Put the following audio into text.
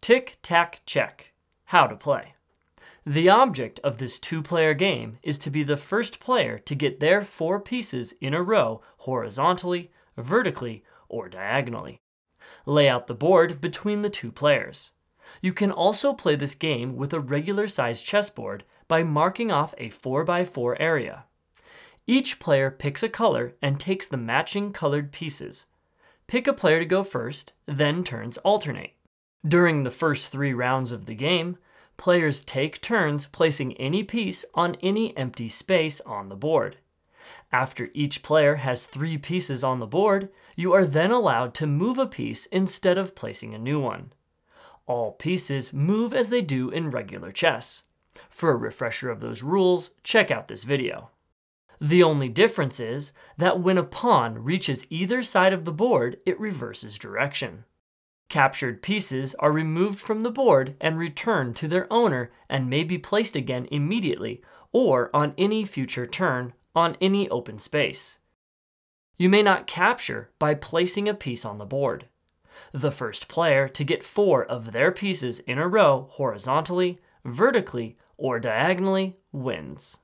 Tic Tac Chec. How to play. The object of this two-player game is to be the first player to get their 4 pieces in a row horizontally, vertically, or diagonally. Lay out the board between the 2 players. You can also play this game with a regular-sized chessboard by marking off a 4x4 area. Each player picks a color and takes the matching colored pieces. Pick a player to go first, then turns alternate. During the first 3 rounds of the game, players take turns placing any piece on any empty space on the board. After each player has 3 pieces on the board, you are then allowed to move a piece instead of placing a new one. All pieces move as they do in regular chess. For a refresher of those rules, check out this video. The only difference is that when a pawn reaches either side of the board, it reverses direction. Captured pieces are removed from the board and returned to their owner and may be placed again immediately or on any future turn on any open space. You may not capture by placing a piece on the board. The first player to get 4 of their pieces in a row horizontally, vertically, or diagonally wins.